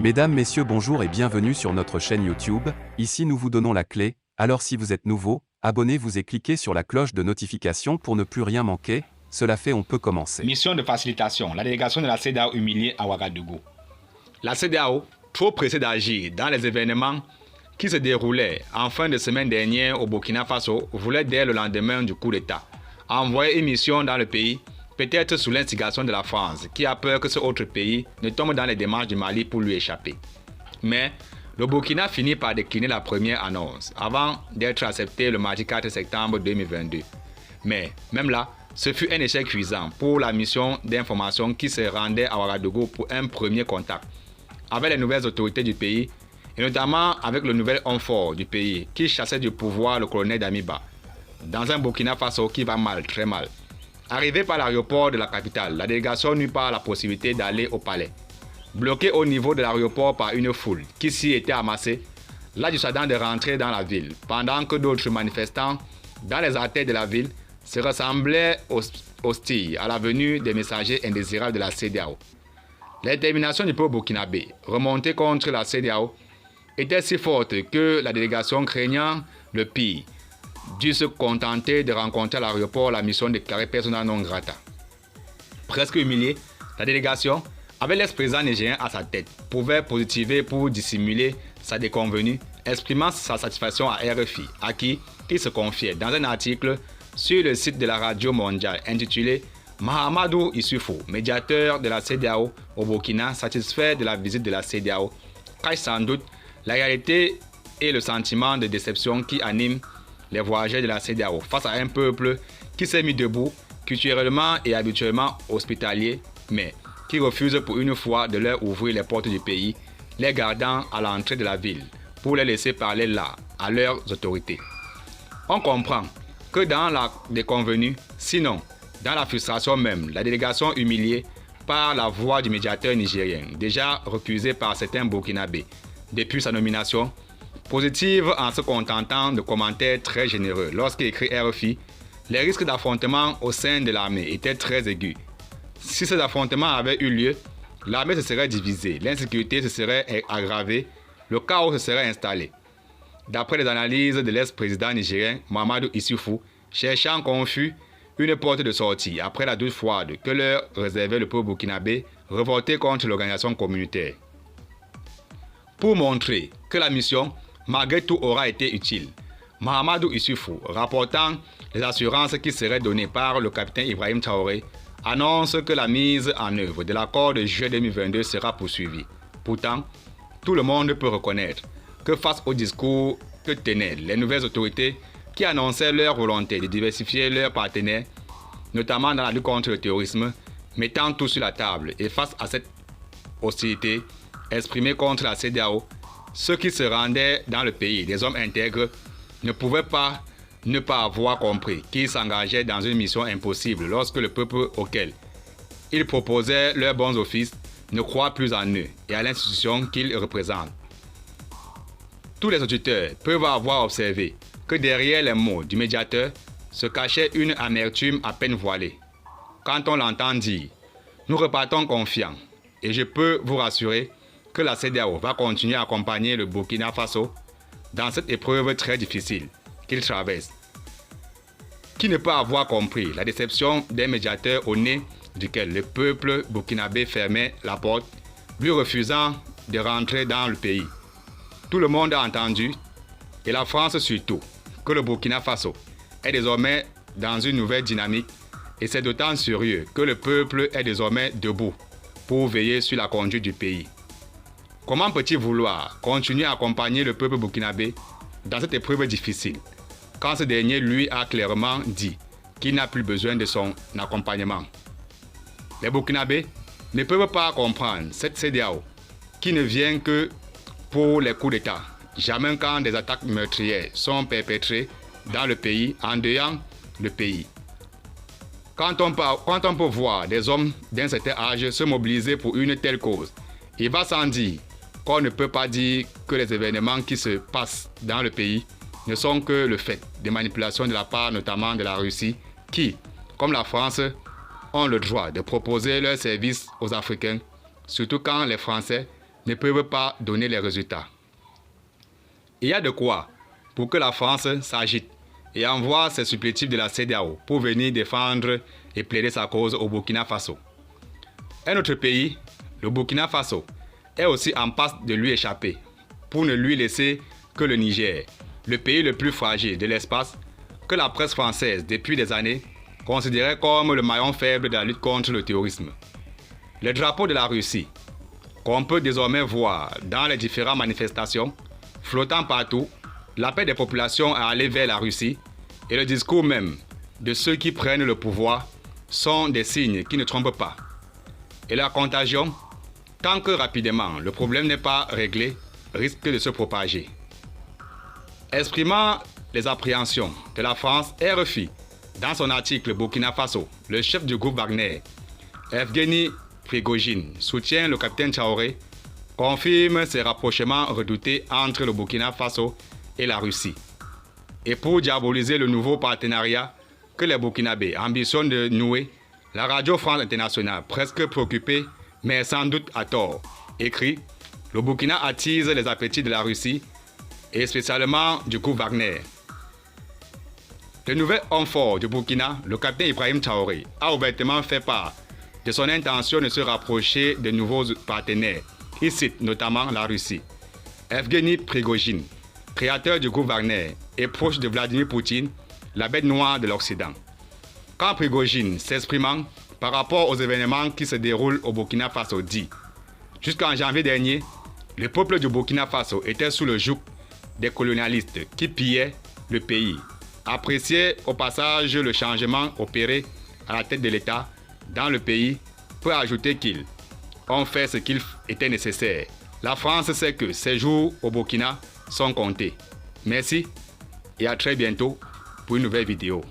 Mesdames, Messieurs, bonjour et bienvenue sur notre chaîne YouTube. Ici nous vous donnons la clé, alors si vous êtes nouveau, abonnez-vous et cliquez sur la cloche de notification pour ne plus rien manquer. Cela fait, on peut commencer. Mission de facilitation, la délégation de la CEDEAO humiliée à Ouagadougou. La CEDEAO, trop pressée d'agir dans les événements qui se déroulaient en fin de semaine dernière au Burkina Faso, voulait dès le lendemain du coup d'État envoyer une mission dans le pays, peut-être sous l'instigation de la France, qui a peur que ce autre pays ne tombe dans les démarches du Mali pour lui échapper. Mais le Burkina finit par décliner la première annonce, avant d'être accepté le mardi 4 septembre 2022. Mais même là, ce fut un échec cuisant pour la mission d'information qui se rendait à Ouagadougou pour un premier contact avec les nouvelles autorités du pays, et notamment avec le nouvel homme fort du pays qui chassait du pouvoir le colonel Damiba, dans un Burkina Faso qui va mal, très mal. Arrivé par l'aéroport de la capitale, la délégation n'eut pas la possibilité d'aller au palais. Bloqué au niveau de l'aéroport par une foule qui s'y était amassée, la dissuadant de rentrer dans la ville, pendant que d'autres manifestants dans les artères de la ville se ressemblaient hostiles à la venue des messagers indésirables de la CEDEAO. L'indétermination du peuple burkinabé, remontée contre la CEDEAO, était si forte que la délégation, craignant le pire, dut se contenter de rencontrer à l'aéroport la mission déclarée persona non grata. Presque humiliée, la délégation, avec l'ex-président nigérien à sa tête, pouvait positiver pour dissimuler sa déconvenue, exprimant sa satisfaction à RFI, à qui il se confiait dans un article sur le site de la radio mondiale intitulé « Mahamadou Issoufou, médiateur de la CEDEAO au Burkina, satisfait de la visite de la CEDEAO, cache sans doute la réalité et le sentiment de déception qui anime les voyageurs de la CEDEAO face à un peuple qui s'est mis debout, culturellement et habituellement hospitalier, mais qui refuse pour une fois de leur ouvrir les portes du pays, les gardant à l'entrée de la ville pour les laisser parler là, à leurs autorités. On comprend que dans la déconvenue, sinon dans la frustration même, la délégation humiliée par la voix du médiateur nigérien, déjà recusé par certains Burkinabés depuis sa nomination, positive en se contentant de commentaires très généreux. Lorsqu'il écrit RFI, les risques d'affrontement au sein de l'armée étaient très aigus. Si ces affrontements avaient eu lieu, l'armée se serait divisée, l'insécurité se serait aggravée, le chaos se serait installé. D'après les analyses de l'ex-président nigérien Mahamadou Issoufou, cherchant confus une porte de sortie après la douche froide que leur réservait le peuple burkinabé révolté contre l'organisation communautaire. Pour montrer que la mission, malgré tout, aura été utile, Mahamadou Issoufou, rapportant les assurances qui seraient données par le capitaine Ibrahim Traoré, annonce que la mise en œuvre de l'accord de juillet 2022 sera poursuivie. Pourtant, tout le monde peut reconnaître que face au discours que tenaient les nouvelles autorités qui annonçaient leur volonté de diversifier leurs partenaires, notamment dans la lutte contre le terrorisme, mettant tout sur la table, et face à cette hostilité exprimée contre la CEDEAO, ceux qui se rendaient dans le pays, des hommes intègres, ne pouvaient pas ne pas avoir compris qu'ils s'engageaient dans une mission impossible lorsque le peuple auquel ils proposaient leurs bons offices ne croit plus en eux et à l'institution qu'ils représentent. Tous les auditeurs peuvent avoir observé que derrière les mots du médiateur se cachait une amertume à peine voilée. Quand on l'entend dire « Nous repartons confiants » et je peux vous rassurer que la CEDEAO va continuer à accompagner le Burkina Faso dans cette épreuve très difficile qu'il traverse. Qui ne peut avoir compris la déception des médiateurs au nez duquel le peuple burkinabé fermait la porte, lui refusant de rentrer dans le pays. Tout le monde a entendu, et la France surtout, que le Burkina Faso est désormais dans une nouvelle dynamique, et c'est d'autant sérieux que le peuple est désormais debout pour veiller sur la conduite du pays. Comment peut-il vouloir continuer à accompagner le peuple burkinabé dans cette épreuve difficile, quand ce dernier lui a clairement dit qu'il n'a plus besoin de son accompagnement? Les Burkinabés ne peuvent pas comprendre cette CEDEAO qui ne vient que pour les coups d'État, jamais quand des attaques meurtrières sont perpétrées dans le pays, en dehors le pays. Quand on peut voir des hommes d'un certain âge se mobiliser pour une telle cause, il va sans dire qu'on ne peut pas dire que les événements qui se passent dans le pays ne sont que le fait de manipulations de la part notamment de la Russie qui, comme la France, ont le droit de proposer leurs services aux Africains, surtout quand les Français ne peuvent pas donner les résultats. Il y a de quoi pour que la France s'agite et envoie ses supplétifs de la CEDEAO pour venir défendre et plaider sa cause au Burkina Faso. Un autre pays, le Burkina Faso, est aussi en passe de lui échapper pour ne lui laisser que le Niger, le pays le plus fragile de l'espace que la presse française depuis des années considérait comme le maillon faible de la lutte contre le terrorisme. Le drapeau de la Russie, qu'on peut désormais voir dans les différentes manifestations, flottant partout, l'appel des populations à aller vers la Russie et le discours même de ceux qui prennent le pouvoir sont des signes qui ne trompent pas. Et la contagion, tant que rapidement le problème n'est pas réglé, risque de se propager. Exprimant les appréhensions de la France, RFI, dans son article Burkina Faso, le chef du groupe Wagner, Evgeny Prigojine, soutient le capitaine Traoré, confirme ces rapprochements redoutés entre le Burkina Faso et la Russie. Et pour diaboliser le nouveau partenariat que les Burkinabés ambitionnent de nouer, la radio France Internationale, presque préoccupée, mais sans doute à tort, écrit « Le Burkina attise les appétits de la Russie et spécialement du groupe Wagner ». Le nouvel homme fort du Burkina, le capitaine Ibrahim Traoré, a ouvertement fait part de son intention de se rapprocher de nouveaux partenaires. Il cite notamment la Russie. Evgeny Prigojine, créateur du groupe Wagner et proche de Vladimir Poutine, la bête noire de l'Occident. Quand Prigojine, s'exprimant par rapport aux événements qui se déroulent au Burkina Faso, dit « Jusqu'en janvier dernier, le peuple du Burkina Faso était sous le joug des colonialistes qui pillaient le pays. Appréciait au passage le changement opéré à la tête de l'État dans le pays, peut ajouter qu'ils ont fait ce qu'il était nécessaire. La France sait que ses jours au Burkina sont comptés. Merci et à très bientôt pour une nouvelle vidéo.